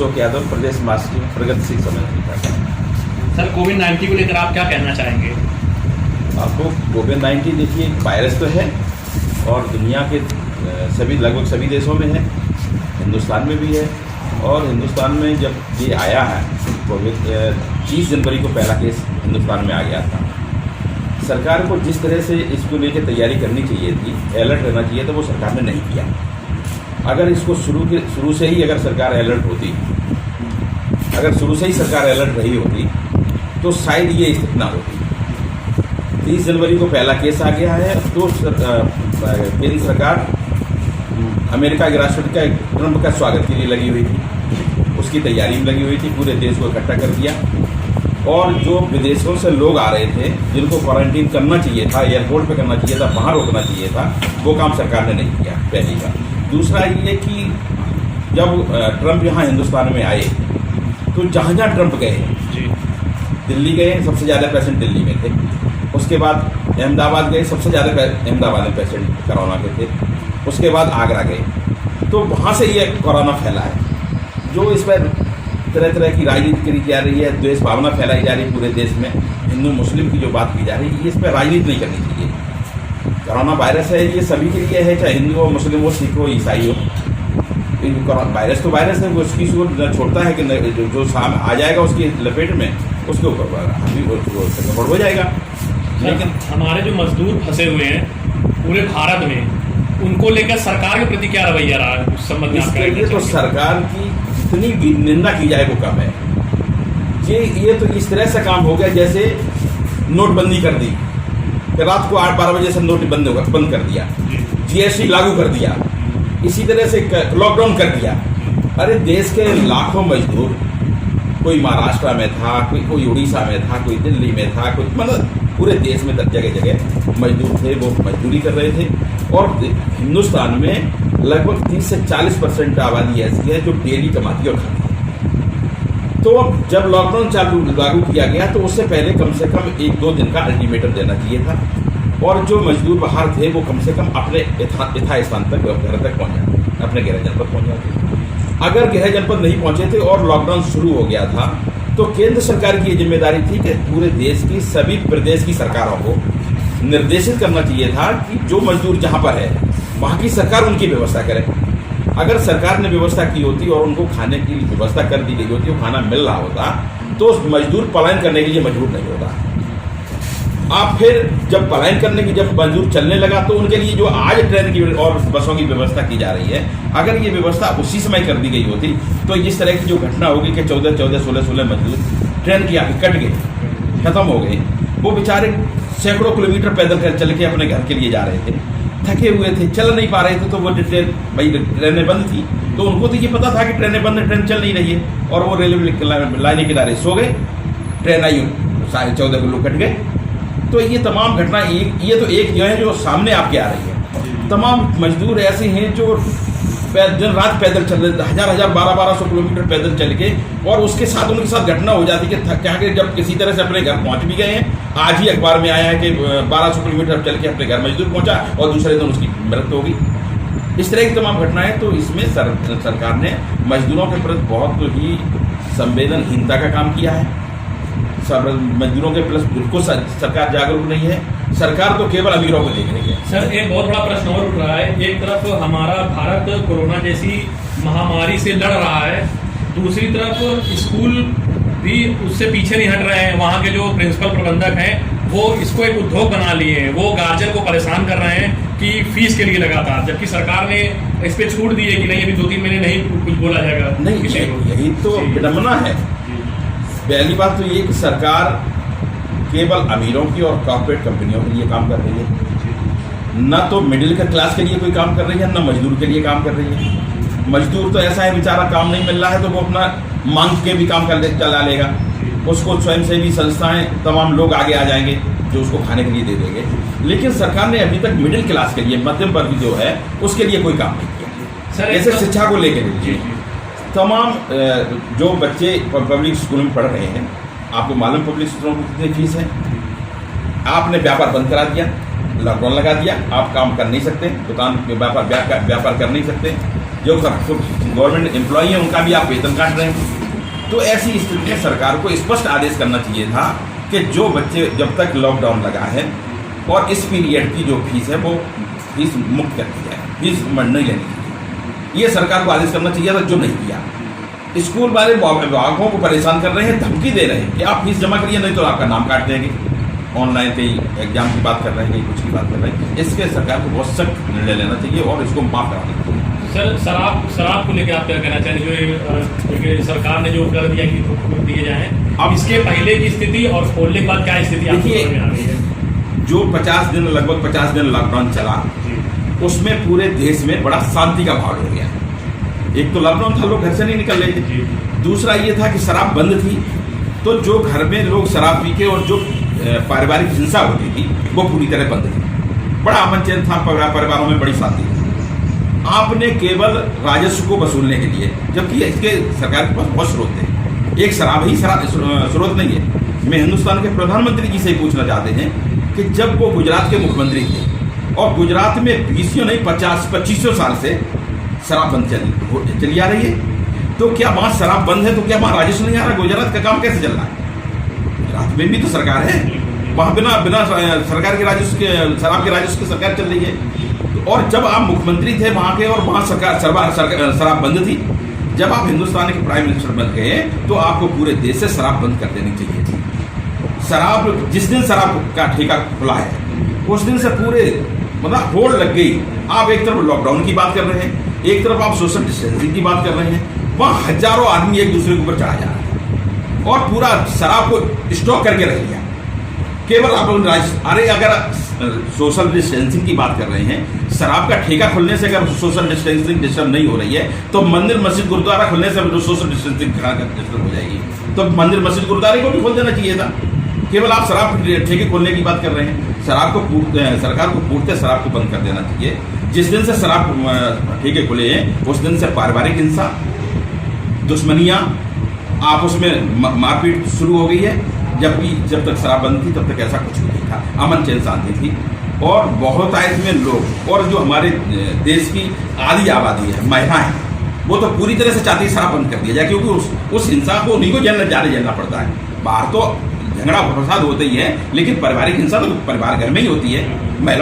अशोक यादव, प्रदेश महासचिव प्रगतिशील Samajwadi party. Sir, कोविड-19 को लेकर आप क्या कहना चाहेंगे? आपको कोविड-19 देखिए वायरस तो है और दुनिया के लगभग सभी देशों में है, हिंदुस्तान में भी है। और हिंदुस्तान में जब ये आया है कोविड 30 जनवरी को पहला केस हिंदुस्तान में आ गया था। सरकार को जिस तरह से इसको लेकर तैयारी करनी चाहिए थी, अलर्ट रहना चाहिए था, वो सरकार ने नहीं किया। अगर इसको शुरू से ही अगर सरकार अलर्ट होती, अगर शुरू से ही सरकार अलर्ट रही होती तो शायद ये स्थिति ना होती। 30 जनवरी को पहला केस आ गया है तो केंद्र सरकार अमेरिका के राष्ट्रपति का ट्रंप का स्वागत के लिए लगी हुई थी, उसकी तैयारी में लगी हुई थी, पूरे देश को इकट्ठा कर दिया। और जो विदेशों से लोग आ रहे थे जिनको क्वारंटीन करना चाहिए था, एयरपोर्ट पे करना चाहिए था, बाहर रोकना चाहिए था, वो काम सरकार ने नहीं किया, पहली बात। दूसरा ये कि जब ट्रंप यहाँ हिंदुस्तान में आए तो जहाँ जहाँ ट्रंप गए, दिल्ली गए, सबसे ज़्यादा पेशेंट दिल्ली में थे। उसके बाद अहमदाबाद गए, सबसे ज़्यादा अहमदाबाद में पेशेंट कोरोना के थे। उसके बाद आगरा गए, तो वहाँ से ये कोरोना फैला है। जो इस पर तरह तरह की राजनीति करी जा रही है, द्वेष भावना फैलाई जा रही है पूरे देश में, हिंदू मुस्लिम की जो बात की जा रही है, इस पर राजनीति नहीं करनी चाहिए। कोरोना वायरस है, ये सभी के लिए है, चाहे हिंदू हो, मुस्लिम हो, सिख हो, ईसाई हो। वायरस तो वायरस है, वो उसकी छोड़ता है कि जो सामने आ जाएगा उसकी लपेट में, उसके ऊपर गड़बड़ हो जाएगा। लेकिन हमारे जो मजदूर फंसे हुए हैं पूरे भारत में, उनको लेकर सरकार के प्रति क्या रवैया रहा है उस संबंध में? इसके लिए तो सरकार की जितनी निंदा की जाए वो कम है। ये तो इस तरह से काम हो गया जैसे नोटबंदी कर दी, रात को 8-12 बजे से नोट बंद कर दिया, जीएसटी लागू कर दिया, इसी तरह से लॉकडाउन कर दिया। अरे देश के लाखों मजदूर, कोई महाराष्ट्र में था, कोई उड़ीसा में था, कोई दिल्ली में था, कोई मतलब पूरे देश में जगह जगह मजदूर थे, वो मजदूरी कर रहे थे। और हिंदुस्तान में लगभग 30 से 40% आबादी ऐसी है जो डेली कमाती और खाती है। तो जब लॉकडाउन लागू किया गया तो उससे पहले कम से कम 1-2 दिन का अल्टीमेटम देना चाहिए था, और जो मजदूर बाहर थे वो कम से कम अपने यथा स्थान तक, घर तक पहुँच जाते, अपने गृह जनपद पहुँच जाते। अगर गृह जनपद नहीं पहुँचे थे और लॉकडाउन शुरू हो गया था तो केंद्र सरकार की ये जिम्मेदारी थी कि पूरे देश की सभी प्रदेश की सरकारों को निर्देशित करना चाहिए था कि जो मजदूर जहाँ पर है वहाँ की सरकार उनकी व्यवस्था करे। अगर सरकार ने व्यवस्था की होती और उनको खाने की व्यवस्था कर दी गई होती, वो खाना मिल रहा होता, तो मजदूर पलायन करने के लिए मजबूर नहीं होता। आप फिर जब पलायन करने की जब मजदूर चलने लगा तो उनके लिए जो आज ट्रेन की और बसों की व्यवस्था की जा रही है, अगर ये व्यवस्था उसी समय कर दी गई होती तो इस तरह की जो घटना होगी कि 14-14, 16-16 मजदूर ट्रेन की आगे कट गए, खत्म हो गए, वो बेचारे सैकड़ों किलोमीटर पैदल चल के अपने घर के लिए जा रहे थे, थके हुए थे, चल नहीं पा रहे थे। तो वो ट्रेनें बंद थी तो उनको तो ये पता था कि ट्रेनें बंद, ट्रेन चल नहीं रही है, और वो रेलवे लाइन के किनारे सो गए। ट्रेन आई, 14.5 लोग कट गए। तो ये तमाम घटना ये तो एक जो है जो सामने आपके आ रही है। तमाम मजदूर ऐसे हैं जो दिन रात पैदल चल रहे, 1200 किलोमीटर पैदल चल के, और उसके साथ उनके साथ घटना हो जाती कि थक के जब किसी तरह से अपने घर पहुंच भी गए हैं। आज ही अखबार में आया है कि 1200 किलोमीटर चल के अपने घर मजदूर पहुंचा और दूसरे दिन उसकी मृत्यु हो गई। इस तरह की तमाम घटनाएं, तो इसमें सरकार ने मजदूरों के प्रति बहुत ही संवेदनहीनता का काम किया है। मजदूरों के प्लस बिल्कुल सरकार जागरूक नहीं है, सरकार तो केवल अमीरों को देख रही है। सर, एक बहुत बड़ा प्रश्न और उठ रहा है। एक तरफ हमारा भारत कोरोना जैसी महामारी से लड़ रहा है, दूसरी तरफ स्कूल भी उससे पीछे नहीं हट रहे हैं। वहाँ के जो प्रिंसिपल प्रबंधक हैं वो इसको एक उद्योग बना लिए हैं, वो गार्जियन को परेशान कर रहे हैं कि फीस के लिए लगातार, जबकि सरकार ने इस पर छूट दी है कि नहीं, अभी 2-3 महीने नहीं कुछ बोला जाएगा। नहीं, यही तो विडम्बना है। पहली बात तो ये कि सरकार केवल अमीरों की और कॉर्पोरेट कंपनियों के लिए काम कर रही है, न तो मिडिल क्लास के लिए कोई काम कर रही है, न मजदूर के लिए काम कर रही है। मजदूर तो ऐसा है बेचारा, काम नहीं मिल रहा है तो वो अपना मांग के भी काम चला लेगा, उसको स्वयंसेवी संस्थाएं, तमाम लोग आगे आ जाएंगे जो उसको खाने के लिए दे देंगे। लेकिन सरकार ने अभी तक मिडिल क्लास के लिए, मध्यम वर्ग जो है, उसके लिए कोई काम नहीं किया। जैसे शिक्षा को लेकर तमाम जो बच्चे पब्लिक स्कूल में पढ़ रहे हैं, आपको मालूम पब्लिक स्कूलों की कितनी फीस है। आपने व्यापार बंद करा दिया, लॉकडाउन लगा दिया, आप काम कर नहीं सकते, दुकान व्यापार कर नहीं सकते, जो गवर्नमेंट एम्प्लॉई हैं उनका भी आप वेतन काट रहे हैं। तो ऐसी स्थिति में सरकार को स्पष्ट आदेश करना चाहिए था कि जो बच्चे जब तक लॉकडाउन लगा है और इस पीरियड की जो फीस है वो फीस मुक्त कर दी जाए, फीस नहीं लेनी चाहिए। ये सरकार को आदेश करना चाहिए था, जो नहीं किया। स्कूल वाले विभागों को परेशान कर रहे हैं, धमकी दे रहे हैं कि आप फीस जमा करिए नहीं तो आपका नाम काट देंगे। ऑनलाइन कई एग्जाम की बात कर रहे हैं, कहीं कुछ की बात कर रहे हैं। इसके सरकार को बहुत सख्त निर्णय लेना चाहिए और इसको माफ कराना चाहिए। सर शराब को लेकर आप क्या कहना चाहिए? जो सरकार ने जो कर दिया कि रोक दिए जाए, अब इसके पहले की स्थिति और खोलने के बाद क्या स्थिति देखिए, आ रही है? जो 50 दिन लगभग 50 दिन लॉकडाउन चला उसमें पूरे देश में बड़ा शांति का माहौल हो गया। एक तो लॉकडाउन था, लोग घर से नहीं निकल रहे थे। दूसरा ये था कि शराब बंद थी, तो जो घर में लोग शराब पी के और जो पारिवारिक हिंसा होती थी वो पूरी तरह बंद थी। बड़ा अमन चैन था, परिवारों में बड़ी शांति थी। आपने केवल राजस्व को वसूलने के लिए, जबकि इसके सरकार के पास बहुत स्रोत थे, एक शराब ही स्रोत नहीं है। मैं हिंदुस्तान के प्रधानमंत्री जी से ही पूछना चाहते हैं कि जब वो गुजरात के मुख्यमंत्री थे और गुजरात में 20 नहीं 50-25 साल से शराब बंद चली आ रही है, तो क्या वहाँ शराब बंद है तो क्या वहाँ राजस्व नहीं आ रहा? गुजरात का काम कैसे चल रहा है? गुजरात में भी तो सरकार है, वहाँ बिना सरकार के राजस्व के शराब के राजस्व की सरकार चल रही है। और जब आप मुख्यमंत्री थे वहाँ के और वहाँ शराब बंद थी, जब आप हिंदुस्तान के प्राइम मिनिस्टर बन गए तो आपको पूरे देश से शराब बंद कर देनी चाहिए थी। शराब जिस दिन शराब का ठेका खुला है उस दिन से पूरे मतलब होड़ लग गई। आप एक तरफ लॉकडाउन की बात कर रहे हैं, एक तरफ आप सोशल डिस्टेंसिंग की बात कर रहे हैं, वहाँ हजारों आदमी एक दूसरे के ऊपर चढ़ा जा रहा है और पूरा शराब को स्टॉक करके रख लिया। केवल आप अरे अगर सोशल डिस्टेंसिंग की बात कर रहे हैं, शराब का ठेका खुलने से अगर सोशल डिस्टेंसिंग डिस्टर्ब नहीं हो रही है तो मंदिर मस्जिद गुरुद्वारा खुलने से सोशल डिस्टेंसिंग डिस्टर्ब हो जाएगी। तो मंदिर मस्जिद गुरुद्वारे को भी खोल देना चाहिए था। केवल आप शराब ठेके खोलने की बात कर रहे हैं। शराब को सरकार को पूर्णतः शराब को बंद कर देना चाहिए। जिस दिन से शराब ठेके खुले हैं उस दिन से पारिवारिक हिंसा, दुश्मनियाँ, आपस में मारपीट शुरू हो गई है, जबकि जब तक शराब बंद थी तब तक ऐसा कुछ नहीं था, अमन चैन शांति थी। और बहुत आए इसमें लोग, और जो हमारे देश की आधी आबादी है, महिलाएं, वो तो पूरी तरह से चाहती है शराब बंद कर दिया जाए, क्योंकि उस हिंसा को उन्हीं को झेलना पड़ता है। बाहर तो झगड़ा फसाद होता ही है, लेकिन पारिवारिक हिंसा तो परिवार घर में ही होती है। महिला